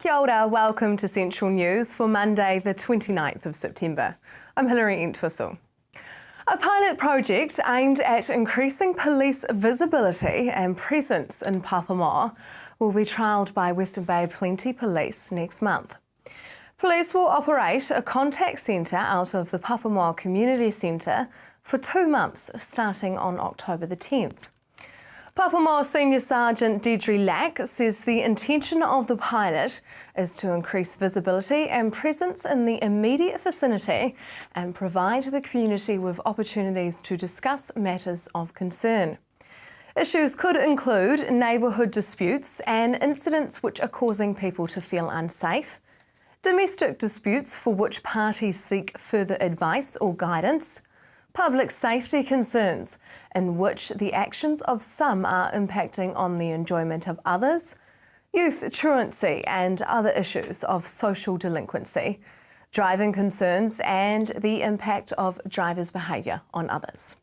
Kia ora, welcome to Central News for Monday the 29th of September. I'm Hilary Entwistle. A pilot project aimed at increasing police visibility and presence in Papamoa will be trialled by Western Bay Plenty Police next month. Police will operate a contact centre out of the Papamoa Community Centre for 2 months, starting on October the 10th. Papamoa Senior Sergeant Deirdre Lack says the intention of the pilot is to increase visibility and presence in the immediate vicinity and provide the community with opportunities to discuss matters of concern. Issues could include neighbourhood disputes and incidents which are causing people to feel unsafe, domestic disputes for which parties seek further advice or guidance, public safety concerns in which the actions of some are impacting on the enjoyment of others, youth truancy and other issues of social delinquency, driving concerns and the impact of drivers' behaviour on others.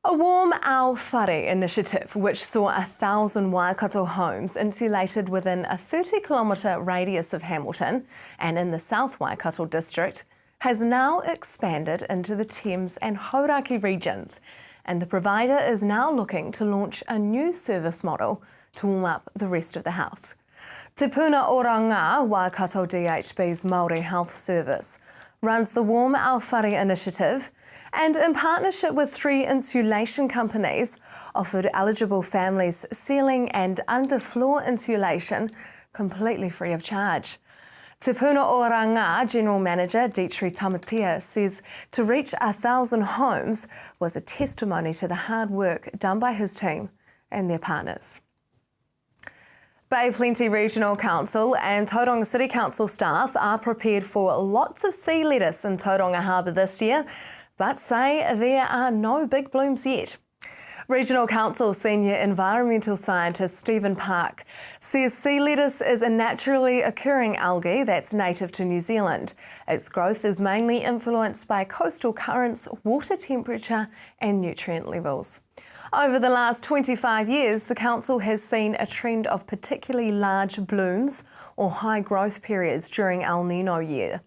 A Warm Our Whare initiative, which saw 1,000 Waikato homes insulated within a 30-kilometre radius of Hamilton and in the South Waikato district, has now expanded into the Thames and Hauraki regions, and the provider is now looking to launch a new service model to warm up the rest of the house. Te Puna Ora Ngā, Waikato DHB's Māori Health Service, runs the Warm Our Whare initiative and in partnership with 3 insulation companies offered eligible families ceiling and underfloor insulation completely free of charge. Te Puna Ora Ngā General Manager Deirdre Tamatea says to reach 1,000 homes was a testimony to the hard work done by his team and their partners. Bay Plenty Regional Council and Tauranga City Council staff are prepared for lots of sea lettuce in Tauranga Harbour this year, but say there are no big blooms yet. Regional Council Senior Environmental Scientist Stephen Park says sea lettuce is a naturally occurring algae that's native to New Zealand. Its growth is mainly influenced by coastal currents, water temperature and nutrient levels. Over the last 25 years, the Council has seen a trend of particularly large blooms or high growth periods during El Nino year.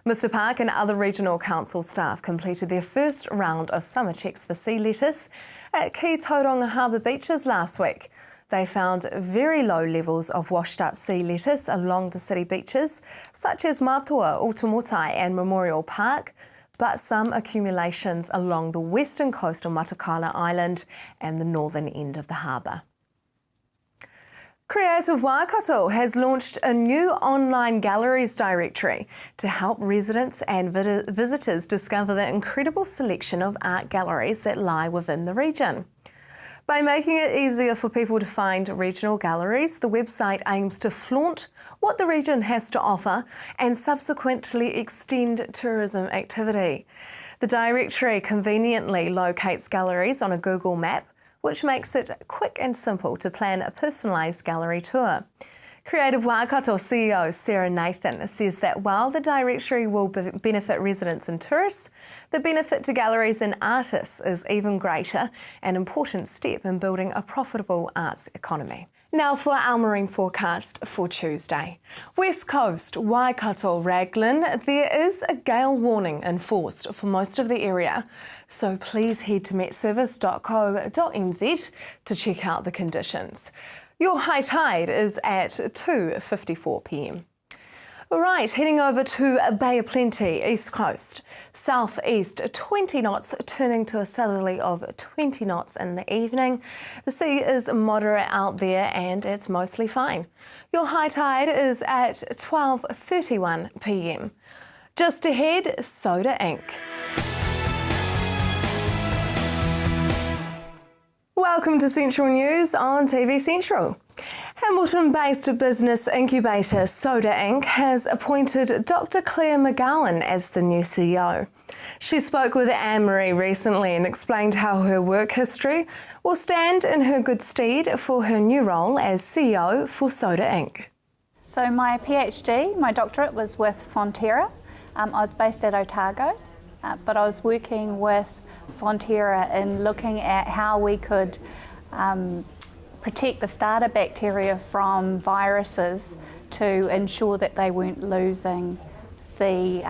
Mr Park and other Regional Council staff completed their first round of summer checks for sea lettuce at key Tauranga Harbour beaches last week. They found very low levels of washed up sea lettuce along the city beaches, such as Matua, Utamotai and Memorial Park, but some accumulations along the western coast of Matakala Island and the northern end of the harbour. Creative Waikato has launched a new online galleries directory to help residents and visitors discover the incredible selection of art galleries that lie within the region. By making it easier for people to find regional galleries, the website aims to flaunt what the region has to offer and subsequently extend tourism activity. The directory conveniently locates galleries on a Google map, which makes it quick and simple to plan a personalised gallery tour. Creative Waikato CEO Sarah Nathan says that while the directory will benefit residents and tourists, the benefit to galleries and artists is even greater, an important step in building a profitable arts economy. Now for our marine forecast for Tuesday. West Coast, Waikato, Raglan, there is a gale warning enforced for most of the area, so please head to metservice.co.nz to check out the conditions. Your high tide is at 2:54 p.m. Right, heading over to Bay of Plenty, East Coast. Southeast, 20 knots, turning to a southerly of 20 knots in the evening. The sea is moderate out there and it's mostly fine. Your high tide is at 12:31 p.m. Just ahead, Soda Inc. Welcome to Central News on TV Central. Hamilton-based business incubator Soda Inc. has appointed Dr. Claire McGowan as the new CEO. She spoke with Anne-Marie recently and explained how her work history will stand in her good stead for her new role as CEO for Soda Inc. So my PhD, my doctorate, was with Fonterra. I was based at Otago, but I was working with Fonterra in looking at how we could protect the starter bacteria from viruses to ensure that they weren't losing the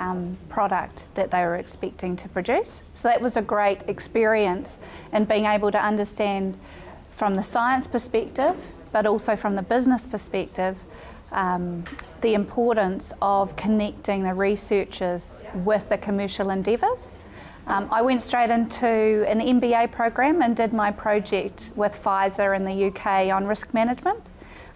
product that they were expecting to produce. So that was a great experience, and being able to understand from the science perspective, but also from the business perspective, the importance of connecting the researchers with the commercial endeavours. I went straight into an MBA program and did my project with Pfizer in the UK on risk management,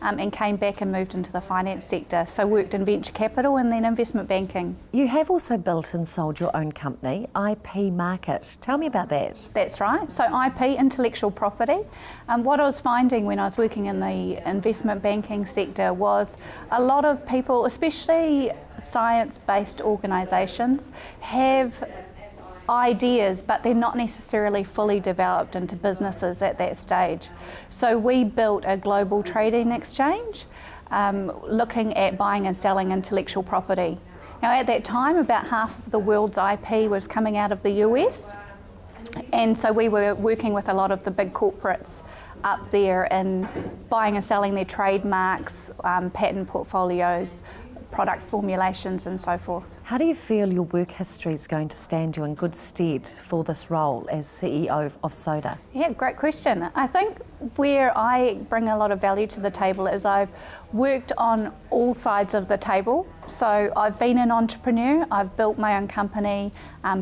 and came back and moved into the finance sector. So worked in venture capital and then investment banking. You have also built and sold your own company, IP Market. Tell me about that. That's right. So IP, intellectual property. What I was finding when I was working in the investment banking sector was a lot of people, especially science-based organisations, have ideas, but they're not necessarily fully developed into businesses at that stage. So we built a global trading exchange, looking at buying and selling intellectual property. Now at that time, about half of the world's IP was coming out of the US, and so we were working with a lot of the big corporates up there in buying and selling their trademarks, patent portfolios, product formulations and so forth. How do you feel your work history is going to stand you in good stead for this role as CEO of Soda? Yeah, great question. I think where I bring a lot of value to the table is I've worked on all sides of the table. So I've been an entrepreneur, I've built my own company,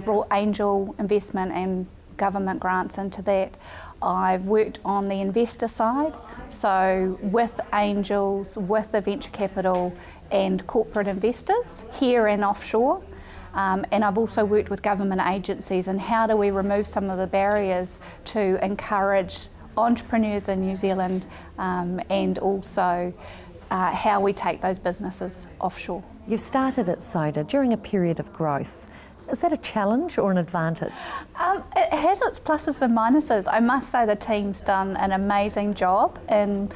brought angel investment and government grants into that. I've worked on the investor side, so with angels, with the venture capital and corporate investors here and offshore. And I've also worked with government agencies and how do we remove some of the barriers to encourage entrepreneurs in New Zealand, and also how we take those businesses offshore. You've started at Soda during a period of growth. Is that a challenge or an advantage? It has its pluses and minuses. I must say the team's done an amazing job in,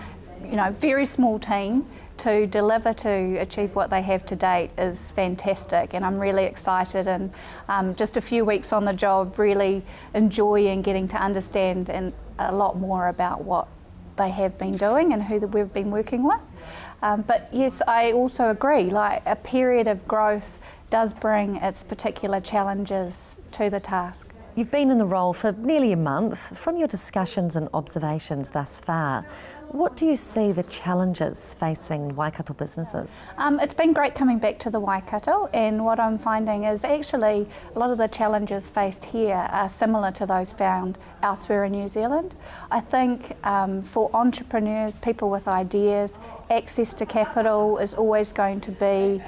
very small team. To deliver to achieve what they have to date is fantastic, and I'm really excited, and just a few weeks on the job, really enjoying getting to understand and a lot more about what they have been doing and who we've been working with. But yes, I also agree, like a period of growth does bring its particular challenges to the task. You've been in the role for nearly a month. From your discussions and observations thus far, what do you see the challenges facing Waikato businesses? It's been great coming back to the Waikato, and what I'm finding is actually a lot of the challenges faced here are similar to those found elsewhere in New Zealand. I think for entrepreneurs, people with ideas, access to capital is always going to be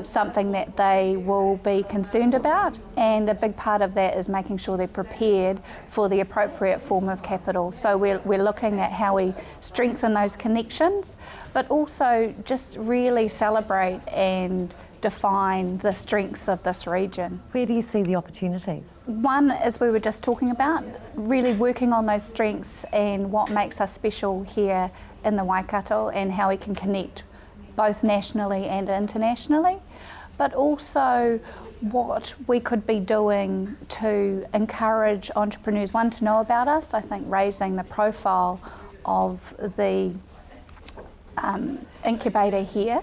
something that they will be concerned about, and a big part of that is making sure they're prepared for the appropriate form of capital. So we're looking at how we strengthen those connections, but also just really celebrate and define the strengths of this region. Where do you see the opportunities? One, as we were just talking about, really working on those strengths and what makes us special here in the Waikato and how we can connect both nationally and internationally, but also what we could be doing to encourage entrepreneurs, one, to know about us. I think raising the profile of the incubator here,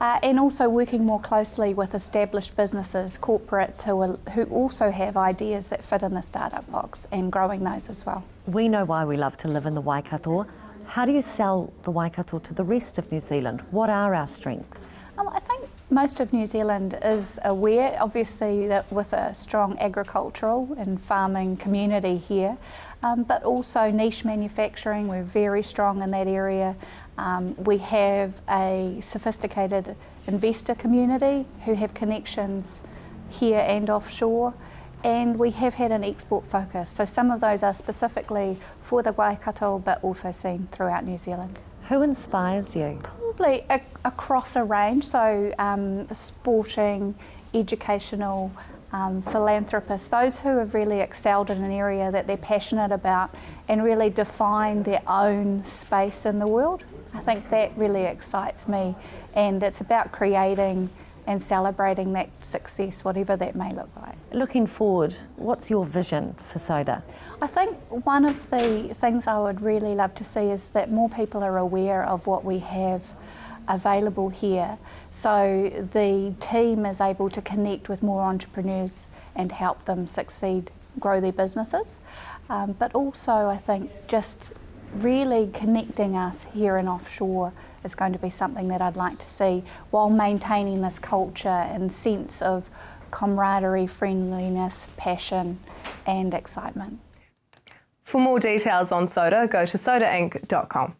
and also working more closely with established businesses, corporates who also have ideas that fit in the startup box, and growing those as well. We know why we love to live in the Waikato. How do you sell the Waikato to the rest of New Zealand? What are our strengths? I think most of New Zealand is aware, obviously, that with a strong agricultural and farming community here, but also niche manufacturing. We're very strong in that area. We have a sophisticated investor community who have connections here and offshore. And we have had an export focus, so some of those are specifically for the Waikato, but also seen throughout New Zealand. Who inspires you? Probably across a range, so sporting, educational, philanthropists, those who have really excelled in an area that they're passionate about and really define their own space in the world. I think that really excites me, and it's about creating and celebrating that success, whatever that may look like. Looking forward, what's your vision for Soda? I think one of the things I would really love to see is that more people are aware of what we have available here, so the team is able to connect with more entrepreneurs and help them succeed, grow their businesses. But also I think just really connecting us here and offshore is going to be something that I'd like to see, while maintaining this culture and sense of camaraderie, friendliness, passion and excitement. For more details on Soda, go to sodainc.com.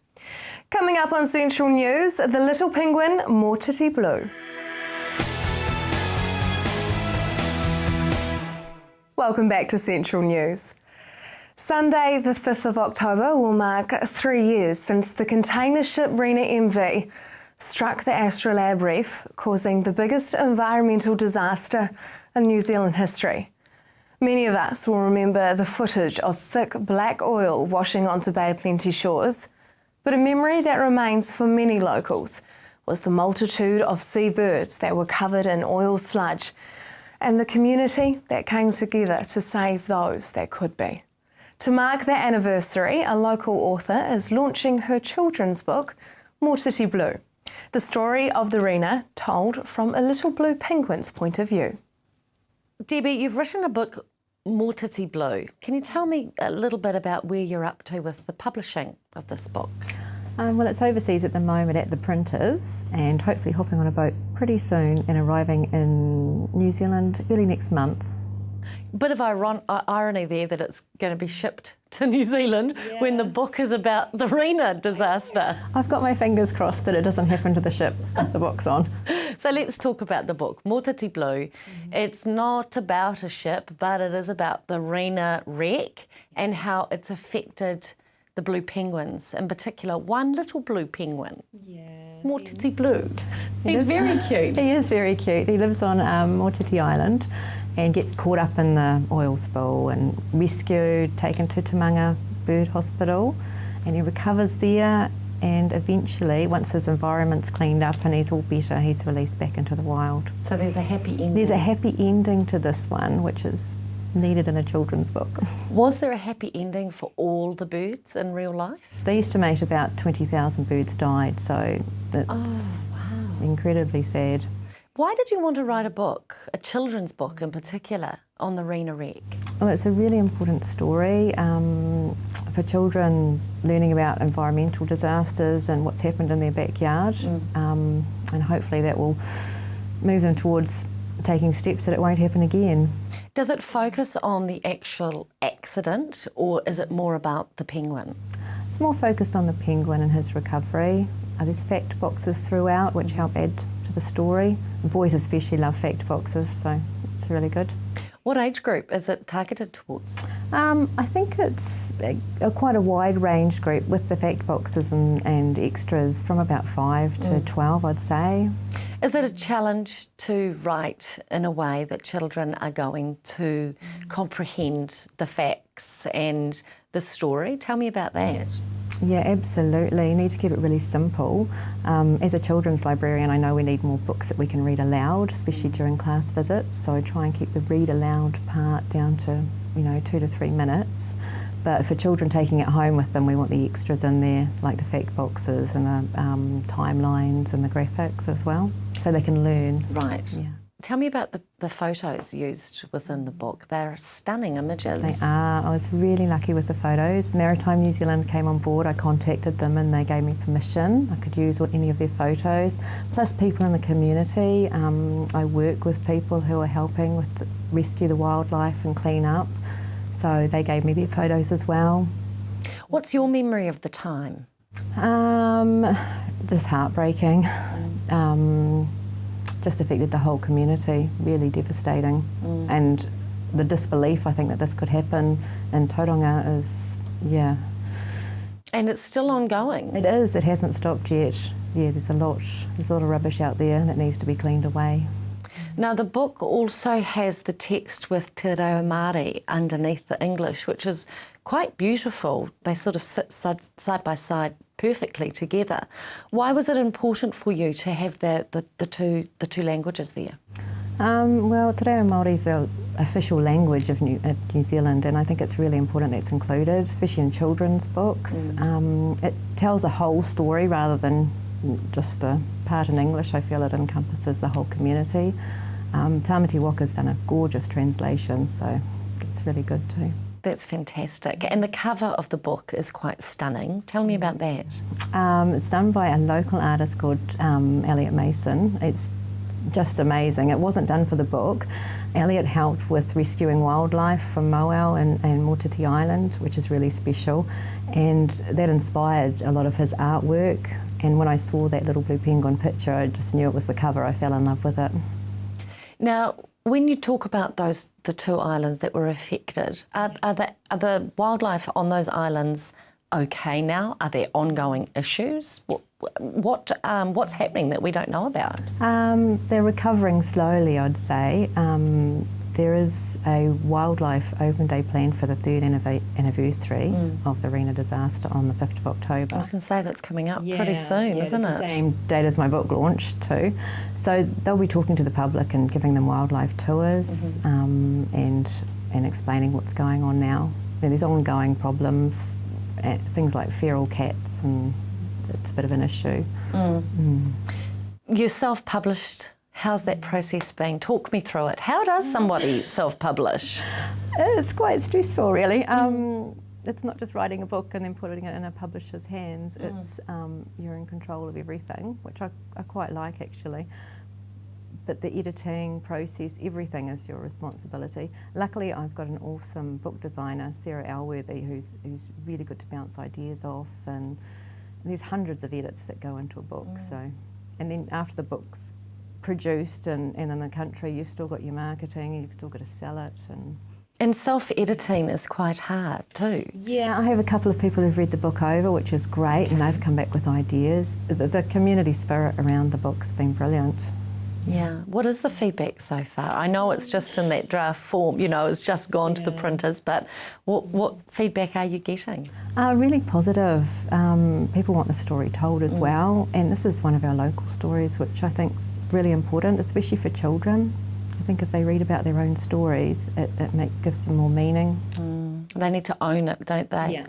Coming up on Central News, the little penguin, Motiti Blue. Welcome back to Central News. Sunday, the 5th of October, will mark 3 years since the container ship Rena MV struck the Astrolabe Reef, causing the biggest environmental disaster in New Zealand history. Many of us will remember the footage of thick black oil washing onto Bay of Plenty shores, but a memory that remains for many locals was the multitude of seabirds that were covered in oil sludge and the community that came together to save those that could be. To mark that anniversary, a local author is launching her children's book, Motiti Blue, the story of the Rena told from a little blue penguin's point of view. Debbie, you've written a book, Motiti Blue. Can you tell me a little bit about where you're up to with the publishing of this book? Well, it's overseas at the moment at the printers, and hopefully hopping on a boat pretty soon and arriving in New Zealand early next month. Bit of irony there that it's going to be shipped to New Zealand when the book is about the Rena disaster. I've got my fingers crossed that it doesn't happen to the ship with the box on. So let's talk about the book, Motiti Blue. It's not about a ship, but it is about the Rena wreck and how it's affected the blue penguins, in particular one little blue penguin. Motiti Blue. He's very cute. He is very cute. He lives on Motiti Island and gets caught up in the oil spill and rescued, taken to Tamanga Bird Hospital, and he recovers there, and eventually, once his environment's cleaned up and he's all better, he's released back into the wild. So there's a happy ending. There's a happy ending to this one, which is needed in a children's book. Was there a happy ending for all the birds in real life? They estimate about 20,000 birds died, so it's incredibly sad. Why did you want to write a book, a children's book in particular, on the Rena wreck? Well, it's a really important story for children, learning about environmental disasters and what's happened in their backyard, and hopefully that will move them towards taking steps that it won't happen again. Does it focus on the actual accident, or is it more about the penguin? It's more focused on the penguin and his recovery. There's fact boxes throughout which help add to the story. Boys especially love fact boxes, so it's really good. What age group is it targeted towards? I think it's quite a wide range group with the fact boxes and extras from about 5 to 12, I'd say. Is it a challenge to write in a way that children are going to comprehend the facts and the story? Tell me about that. Yeah, absolutely. You need to keep it really simple. As a children's librarian, I know we need more books that we can read aloud, especially during class visits. So I try and keep the read aloud part down to, 2 to 3 minutes. But for children taking it home with them, we want the extras in there, like the fact boxes and the timelines and the graphics as well, so they can learn. Right. Yeah. Tell me about the photos used within the book. They're stunning images. They are. I was really lucky with the photos. Maritime New Zealand came on board. I contacted them and they gave me permission. I could use any of their photos. Plus people in the community. I work with people who are helping with rescue the wildlife and clean up. So they gave me their photos as well. What's your memory of the time? Just heartbreaking. Just affected the whole community, really devastating. And the disbelief, I think, that this could happen in Tauranga is, And it's still ongoing. It is, it hasn't stopped yet. Yeah, there's a lot of rubbish out there that needs to be cleaned away. Now, the book also has the text with Te Reo Māori underneath the English, which is quite beautiful. They sort of sit side by side perfectly together. Why was it important for you to have the two languages there? Well, Te Reo Māori is the official language of New Zealand, and I think it's really important that it's included, especially in children's books. It tells a whole story rather than just the part in English. I feel it encompasses the whole community. Tamati Waka's done a gorgeous translation, so it's really good too. That's fantastic. And the cover of the book is quite stunning. Tell me about that. It's done by a local artist called Elliot Mason. It's just amazing. It wasn't done for the book. Elliot helped with rescuing wildlife from Moau and Motiti Island, which is really special, and that inspired a lot of his artwork. And when I saw that little blue penguin picture, I just knew it was the cover. I fell in love with it. Now, when you talk about the two islands that were affected, are the wildlife on those islands okay now? Are there ongoing issues? What's happening that we don't know about? They're recovering slowly, I'd say. There is a wildlife open day planned for the 3rd anniversary of the Rena disaster on the 5th of October. I was going to say that's coming up pretty soon, isn't it? The same date as my book launched too. So they'll be talking to the public and giving them wildlife tours and explaining what's going on now. There's ongoing problems, things like feral cats, and it's a bit of an issue. You're self-published. How's that process been? Talk me through it. How does somebody self-publish? It's quite stressful, really. It's not just writing a book and then putting it in a publisher's hands. It's you're in control of everything, which I quite like, actually. But the editing process, everything is your responsibility. Luckily, I've got an awesome book designer, Sarah Elworthy, who's really good to bounce ideas off, and there's hundreds of edits that go into a book. So, and then after the book's produced and in the country, you've still got your marketing, you've still got to sell it. And self-editing is quite hard too. Yeah, I have a couple of people who've read the book over, which is great, and they've come back with ideas. The community spirit around the book's been brilliant. Yeah. What is the feedback so far? I know it's just in that draft form, it's just gone to the printers, but what feedback are you getting? Really positive. People want the story told as well, and this is one of our local stories, which I think is really important, especially for children. I think if they read about their own stories, it gives them more meaning. They need to own it, don't they? Yeah.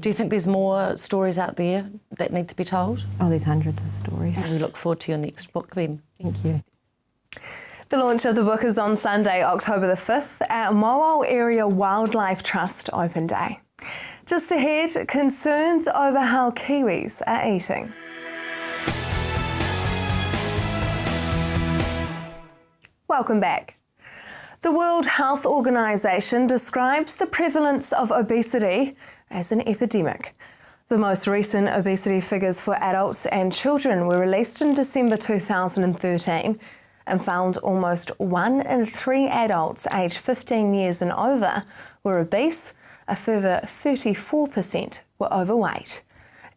Do you think there's more stories out there that need to be told? Oh, there's hundreds of stories. We look forward to your next book then. Thank you. The launch of the book is on Sunday, October the 5th at Moau Area Wildlife Trust Open Day. Just ahead, concerns over how Kiwis are eating. Welcome back. The World Health Organization describes the prevalence of obesity as an epidemic. The most recent obesity figures for adults and children were released in December 2013 and found almost 1 in 3 adults aged 15 years and over were obese. A further 34% were overweight.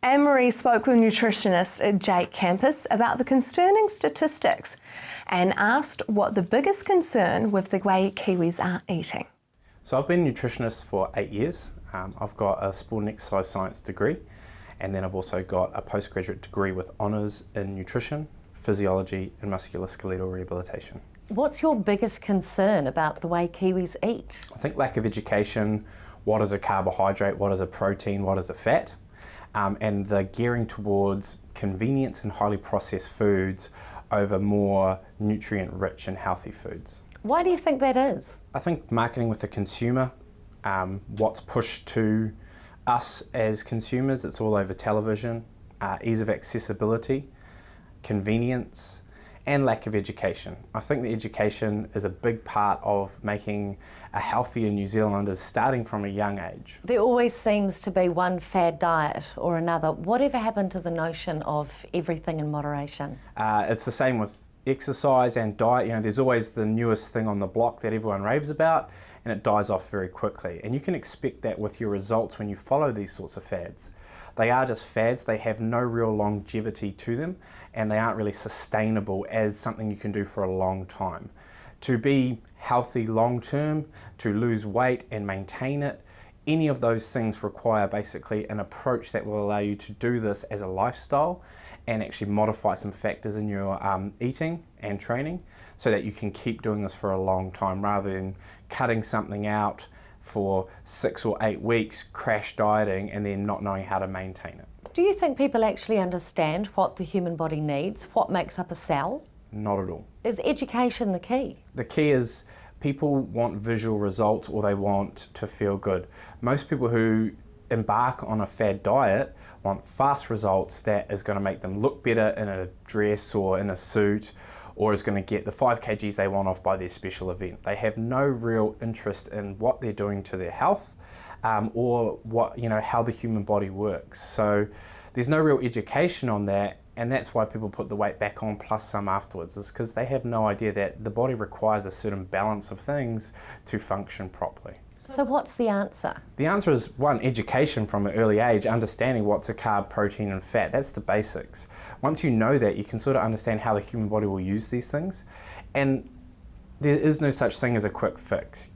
Anne-Marie spoke with nutritionist Jake Campus about the concerning statistics and asked what the biggest concern with the way Kiwis are eating. So I've been a nutritionist for 8 years. I've got a sport and exercise science degree, and then I've also got a postgraduate degree with honours in nutrition, physiology and musculoskeletal rehabilitation. What's your biggest concern about the way Kiwis eat? I think lack of education, what is a carbohydrate, what is a protein, what is a fat, and the gearing towards convenience and highly processed foods over more nutrient-rich and healthy foods. Why do you think that is? I think marketing with the consumer, what's pushed to us as consumers, it's all over television, ease of accessibility, convenience, and lack of education. I think the education is a big part of making a healthier New Zealander starting from a young age. There always seems to be one fad diet or another. Whatever happened to the notion of everything in moderation? It's the same with exercise and diet. There's always the newest thing on the block that everyone raves about, and it dies off very quickly. And you can expect that with your results when you follow these sorts of fads. They are just fads, they have no real longevity to them, and they aren't really sustainable as something you can do for a long time. To be healthy long term, to lose weight and maintain it, any of those things require basically an approach that will allow you to do this as a lifestyle and actually modify some factors in your eating and training so that you can keep doing this for a long time rather than cutting something out for 6 or 8 weeks, crash dieting, and then not knowing how to maintain it. Do you think people actually understand what the human body needs, what makes up a cell? Not at all. Is education the key? The key is people want visual results or they want to feel good. Most people who embark on a fad diet want fast results that is going to make them look better in a dress or in a suit, or is going to get the 5 kgs they want off by their special event. They have no real interest in what they're doing to their health or what, how the human body works. So there's no real education on that, and that's why people put the weight back on plus some afterwards, is because they have no idea that the body requires a certain balance of things to function properly. So what's the answer? The answer is, one, education from an early age, understanding what's a carb, protein and fat. That's the basics. Once you know that, you can sort of understand how the human body will use these things. And there is no such thing as a quick fix.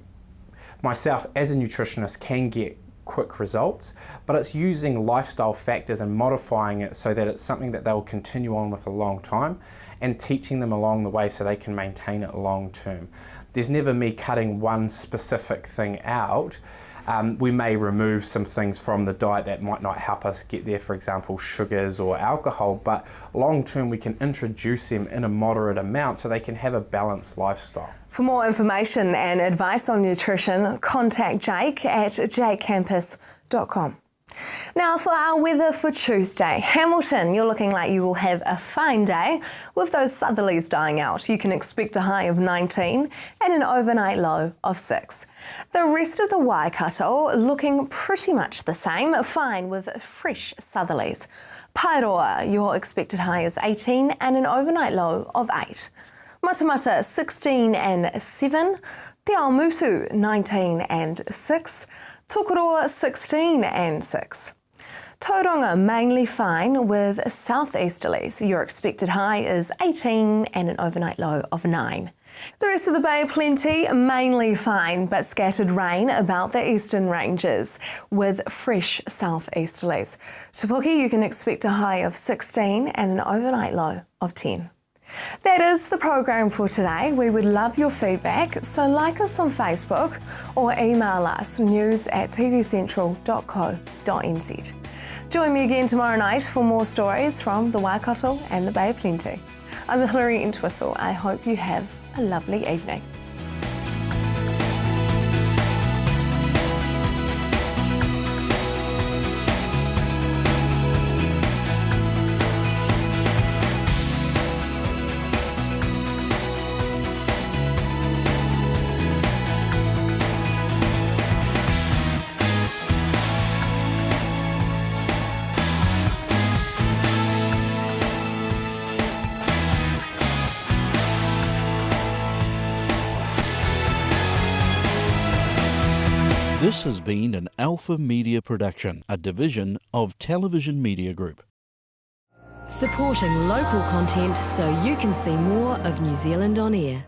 Myself, as a nutritionist, can get quick results, but it's using lifestyle factors and modifying it so that it's something that they'll continue on with a long time and teaching them along the way so they can maintain it long term. There's never me cutting one specific thing out. We may remove some things from the diet that might not help us get there, for example, sugars or alcohol, but long term we can introduce them in a moderate amount so they can have a balanced lifestyle. For more information and advice on nutrition, contact Jake at jakecampus.com. Now for our weather for Tuesday. Hamilton, you're looking like you will have a fine day with those southerlies dying out. You can expect a high of 19 and an overnight low of 6. The rest of the Waikato looking pretty much the same, fine with fresh southerlies. Paeroa, your expected high is 18 and an overnight low of 8. Matamata 16 and 7. Te Aomutu 19 and 6. Tokoroa 16 and 6. Tauranga mainly fine with southeasterlies. Your expected high is 18 and an overnight low of 9. The rest of the Bay plenty, mainly fine, but scattered rain about the eastern ranges with fresh southeasterlies. Te Puke, you can expect a high of 16 and an overnight low of 10. That is the program for today. We would love your feedback, so like us on Facebook or email us news@tvcentral.co.nz. Join me again tomorrow night for more stories from the Waikato and the Bay of Plenty. I'm Hilary Entwistle. I hope you have a lovely evening. This has been an Alpha Media production, a division of Television Media Group. Supporting local content so you can see more of New Zealand on air.